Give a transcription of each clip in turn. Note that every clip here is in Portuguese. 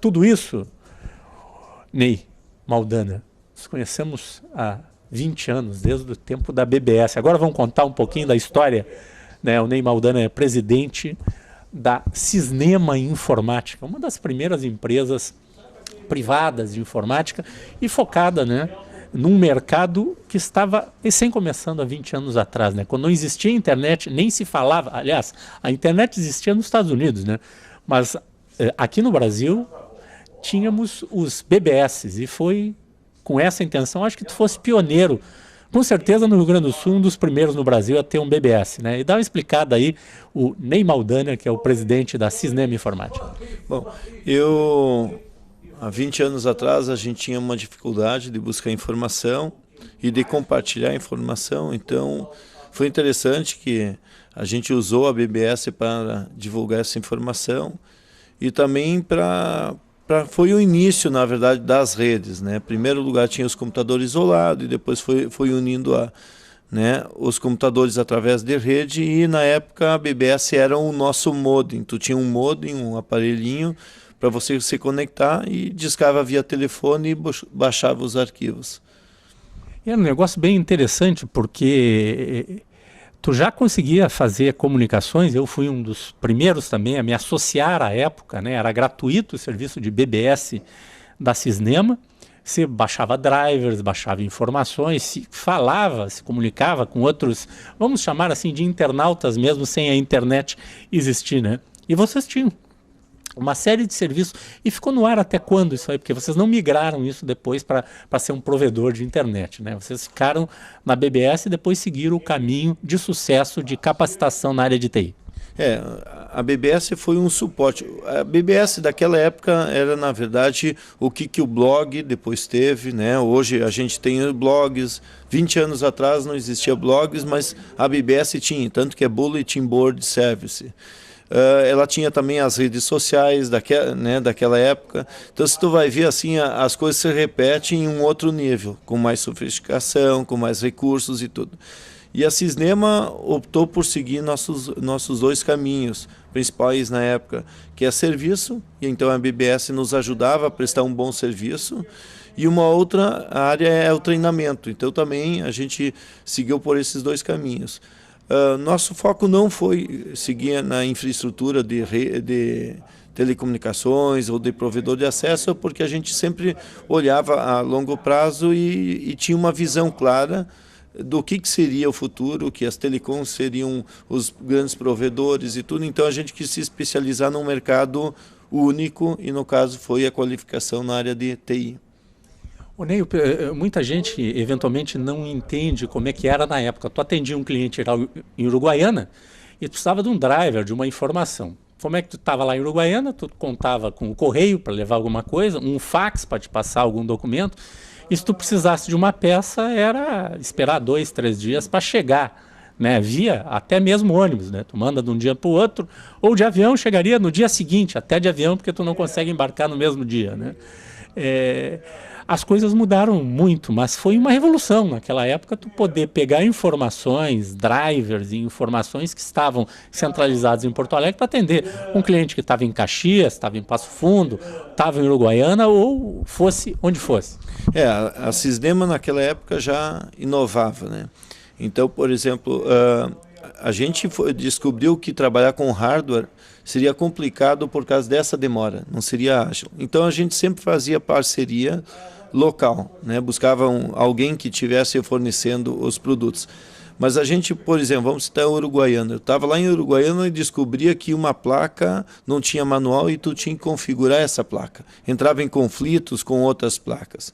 tudo isso, Ney Maldaner, nos conhecemos há 20 anos, desde o tempo da BBS. Agora vamos contar um pouquinho da história, né? O Ney Maldaner é presidente da Cisnema Informática, uma das primeiras empresas privadas de informática e focada, né, num mercado que estava recém-começando há 20 anos atrás, né? Quando não existia internet, nem se falava. Aliás, a internet existia nos Estados Unidos, né? Mas aqui no Brasil tínhamos os BBS, e foi com essa intenção, acho que tu fosse pioneiro, com certeza no Rio Grande do Sul, um dos primeiros no Brasil a ter um BBS, né? E dá uma explicada aí, o Ney Maldaner, que é o presidente da Cisnema Informática. Bom, há 20 anos atrás a gente tinha uma dificuldade de buscar informação e de compartilhar informação, então foi interessante que a gente usou a BBS para divulgar essa informação e também foi o início, na verdade, das redes, né? Em primeiro lugar tinha os computadores isolados e depois foi unindo né, os computadores através de rede, e na época a BBS era o nosso modem. Tu tinha um modem, um aparelhinho para você se conectar e discava via telefone e baixava os arquivos. É um negócio bem interessante, porque tu já conseguia fazer comunicações. Eu fui um dos primeiros também a me associar à época, né? Era gratuito o serviço de BBS da Cisnema. Você baixava drivers, baixava informações, se falava, se comunicava com outros, vamos chamar assim de internautas mesmo, sem a internet existir, né? E vocês tinham uma série de serviços. E ficou no ar até quando isso aí? Porque vocês não migraram isso depois para ser um provedor de internet, né? Vocês ficaram na BBS e depois seguiram o caminho de sucesso de capacitação na área de TI. A BBS foi um suporte. A BBS daquela época era, na verdade, o que o blog depois teve, né? Hoje a gente tem blogs. 20 anos atrás não existia blogs, mas a BBS tinha, tanto que é Bulletin Board Service. Ela tinha também as redes sociais daquela época. Então, se tu vai ver assim, as coisas se repetem em um outro nível, com mais sofisticação, com mais recursos e tudo. E a Cisnema optou por seguir nossos dois caminhos principais na época, que é serviço, e então a BBS nos ajudava a prestar um bom serviço, e uma outra área é o treinamento. Então também a gente seguiu por esses dois caminhos. Nosso foco não foi seguir na infraestrutura de telecomunicações ou de provedor de acesso, porque a gente sempre olhava a longo prazo e tinha uma visão clara do que seria o futuro, que as telecoms seriam os grandes provedores e tudo. Então a gente quis se especializar num mercado único, e no caso foi a qualificação na área de TI. O Ney, muita gente eventualmente não entende como é que era na época. Tu atendia um cliente em Uruguaiana e tu precisava de um driver, de uma informação. Como é que tu estava lá em Uruguaiana? Tu contava com o correio para levar alguma coisa, um fax para te passar algum documento. E se tu precisasse de uma peça, era esperar 2, 3 dias para chegar, né? Via até mesmo ônibus, né? Tu manda de um dia para o outro, ou de avião chegaria no dia seguinte, até de avião, porque tu não consegue embarcar no mesmo dia, né? As coisas mudaram muito, mas foi uma revolução naquela época tu poder pegar informações, drivers e informações que estavam centralizadas em Porto Alegre para atender um cliente que estava em Caxias, estava em Passo Fundo, estava em Uruguaiana ou fosse onde fosse. A Cisnema naquela época já inovava, né? Então, por exemplo, a gente descobriu que trabalhar com hardware seria complicado por causa dessa demora, não seria ágil. Então a gente sempre fazia parceria local, né? Buscava alguém que estivesse fornecendo os produtos. Mas a gente, por exemplo, vamos citar o Uruguaiana. Eu estava lá em Uruguaiana e descobria que uma placa não tinha manual e tu tinha que configurar essa placa. Entrava em conflitos com outras placas.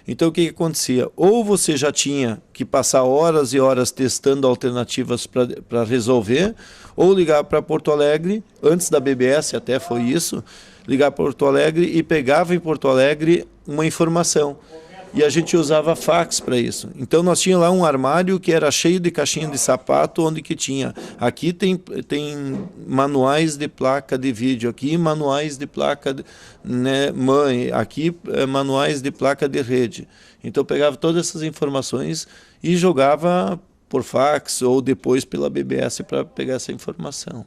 Então o que acontecia? Ou você já tinha que passar horas e horas testando alternativas para resolver, ou ligar para Porto Alegre, antes da BBS até foi isso, ligar para Porto Alegre e pegava em Porto Alegre uma informação. E a gente usava fax para isso. Então nós tínhamos lá um armário que era cheio de caixinha de sapato, onde que tinha. Aqui tem manuais de placa de vídeo, aqui manuais de placa né, mãe, aqui manuais de placa de rede. Então eu pegava todas essas informações e jogava por fax ou depois pela BBS para pegar essa informação.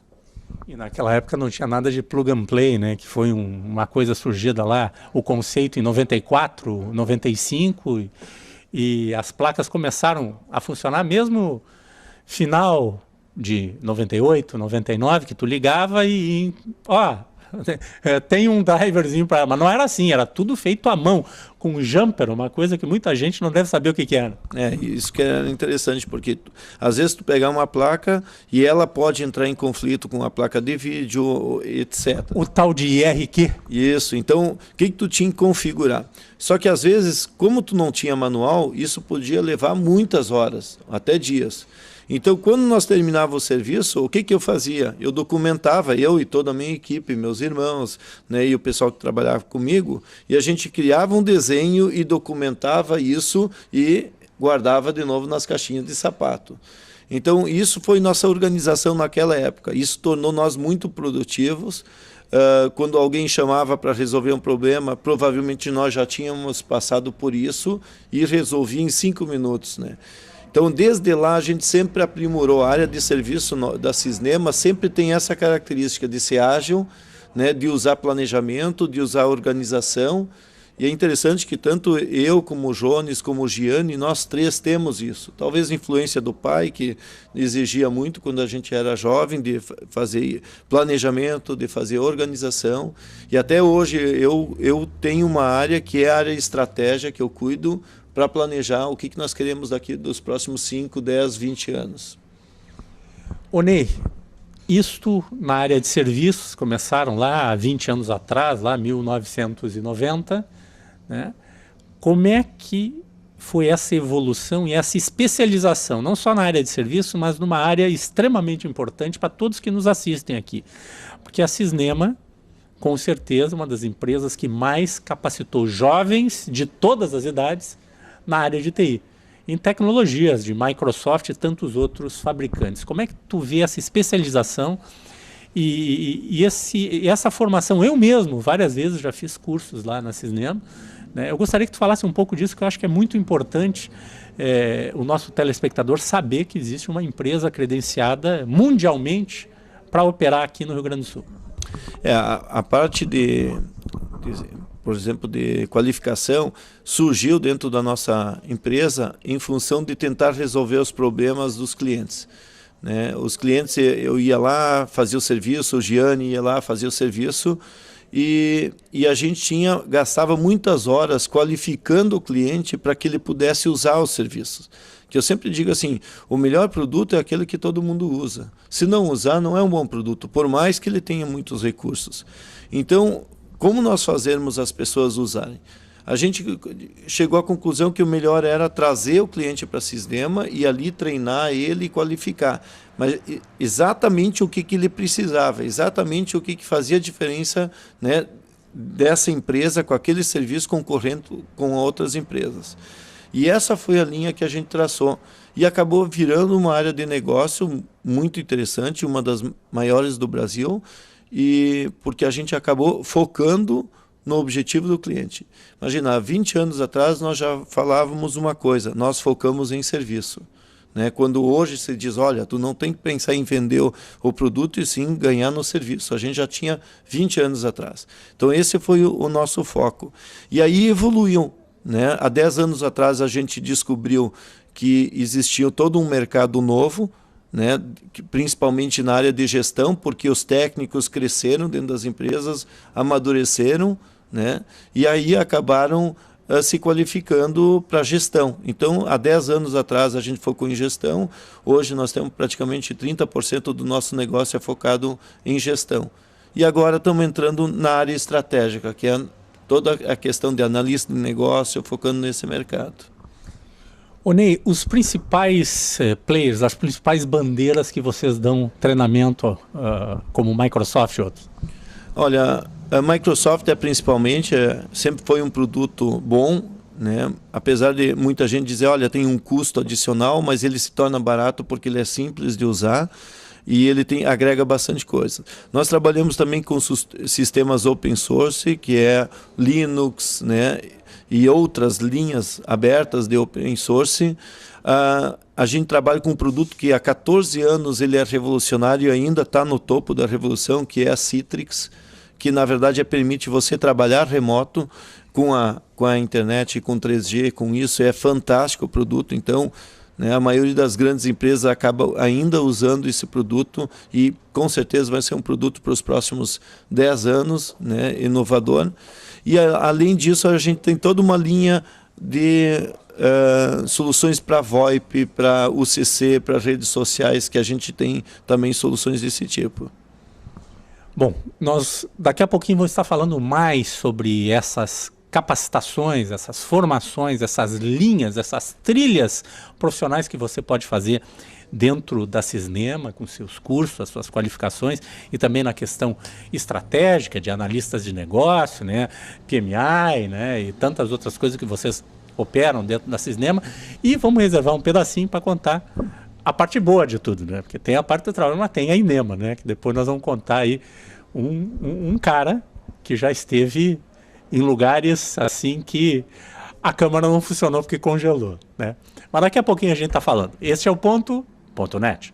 E naquela época não tinha nada de plug and play, né? Que foi uma coisa surgida lá, o conceito em 94, 95, e as placas começaram a funcionar mesmo final de 98, 99, que tu ligava e ó, tem um driverzinho para... Mas não era assim, era tudo feito à mão, com jumper, uma coisa que muita gente não deve saber o que era. Isso que é interessante, porque às vezes tu pegar uma placa e ela pode entrar em conflito com a placa de vídeo, etc. O tal de IRQ. Isso, então o que tu tinha que configurar? Só que às vezes, como tu não tinha manual, isso podia levar muitas horas, até dias. Então, quando nós terminávamos o serviço, o que eu fazia? Eu documentava, eu e toda a minha equipe, meus irmãos, né, e o pessoal que trabalhava comigo, e a gente criava um desenho e documentava isso e guardava de novo nas caixinhas de sapato. Então, isso foi nossa organização naquela época. Isso tornou nós muito produtivos. Quando alguém chamava para resolver um problema, provavelmente nós já tínhamos passado por isso e resolvia em 5 minutos, né? Então, desde lá, a gente sempre aprimorou. A área de serviço da Cisnema sempre tem essa característica de ser ágil, né, de usar planejamento, de usar organização. E é interessante que tanto eu, como o Jones, como o Gianni, nós três temos isso. Talvez influência do pai, que exigia muito quando a gente era jovem, de fazer planejamento, de fazer organização. E até hoje eu tenho uma área que é a área de estratégia, que eu cuido, para planejar o que nós queremos daqui dos próximos 5, 10, 20 anos. Ô Ney, isto na área de serviços, começaram lá há 20 anos atrás, lá 1990, né? Como é que foi essa evolução e essa especialização, não só na área de serviço, mas numa área extremamente importante para todos que nos assistem aqui? Porque a Cisnema, com certeza, uma das empresas que mais capacitou jovens de todas as idades na área de TI, em tecnologias de Microsoft e tantos outros fabricantes. Como é que tu vê essa especialização e essa formação? Eu mesmo, várias vezes, já fiz cursos lá na Cisnema, né? Eu gostaria que tu falasse um pouco disso, que eu acho que é muito importante o nosso telespectador saber que existe uma empresa credenciada mundialmente para operar aqui no Rio Grande do Sul. A parte por exemplo, de qualificação, surgiu dentro da nossa empresa em função de tentar resolver os problemas dos clientes, né? Os clientes, eu ia lá, fazia o serviço, o Gianni ia lá, fazia o serviço, e a gente gastava muitas horas qualificando o cliente para que ele pudesse usar os serviços. Que eu sempre digo assim, o melhor produto é aquele que todo mundo usa. Se não usar, não é um bom produto, por mais que ele tenha muitos recursos. Então, como nós fazermos as pessoas usarem? A gente chegou à conclusão que o melhor era trazer o cliente para a Cisnema e ali treinar ele e qualificar. Mas exatamente o que ele precisava, exatamente o que fazia diferença, né, dessa empresa com aquele serviço concorrendo com outras empresas. E essa foi a linha que a gente traçou. E acabou virando uma área de negócio muito interessante, uma das maiores do Brasil, e porque a gente acabou focando no objetivo do cliente. Imagina, há 20 anos atrás nós já falávamos uma coisa, nós focamos em serviço, né? Quando hoje se diz, olha, tu não tem que pensar em vender o produto e sim ganhar no serviço. A gente já tinha 20 anos atrás. Então esse foi o nosso foco. E aí evoluiu, né? Há 10 anos atrás a gente descobriu que existia todo um mercado novo, né, principalmente na área de gestão, porque os técnicos cresceram dentro das empresas, amadureceram, né, e aí acabaram se qualificando para gestão. Então, há 10 anos atrás a gente focou em gestão, hoje nós temos praticamente 30% do nosso negócio é focado em gestão. E agora estamos entrando na área estratégica, que é toda a questão de analista de negócio, focando nesse mercado. Ô Ney, os principais players, as principais bandeiras que vocês dão treinamento, como Microsoft e outros? Olha, a Microsoft principalmente sempre foi um produto bom, né? Apesar de muita gente dizer, olha, tem um custo adicional, mas ele se torna barato porque ele é simples de usar. e ele agrega bastante coisa. Nós trabalhamos também com sistemas open source, que é Linux, né, e outras linhas abertas de open source. A gente trabalha com um produto que há 14 anos ele é revolucionário e ainda está no topo da revolução, que é a Citrix, que na verdade permite você trabalhar remoto com a internet, com 3G, com isso. É fantástico o produto. Então, né, a maioria das grandes empresas acaba ainda usando esse produto e com certeza vai ser um produto para os próximos 10 anos, né, inovador. E além disso, a gente tem toda uma linha de soluções para VoIP, para UCC, para redes sociais, que a gente tem também soluções desse tipo. Bom, nós daqui a pouquinho vamos estar falando mais sobre essas capacitações, essas formações, essas linhas, essas trilhas profissionais que você pode fazer dentro da Cisnema, com seus cursos, as suas qualificações, e também na questão estratégica de analistas de negócio, né, PMI, né, e tantas outras coisas que vocês operam dentro da Cisnema. E vamos reservar um pedacinho para contar a parte boa de tudo, né, porque tem a parte do trabalho, mas tem a Inema, né, que depois nós vamos contar aí um cara que já esteve em lugares assim que a câmera não funcionou porque congelou, né? Mas daqui a pouquinho a gente está falando. Este é o ponto.net.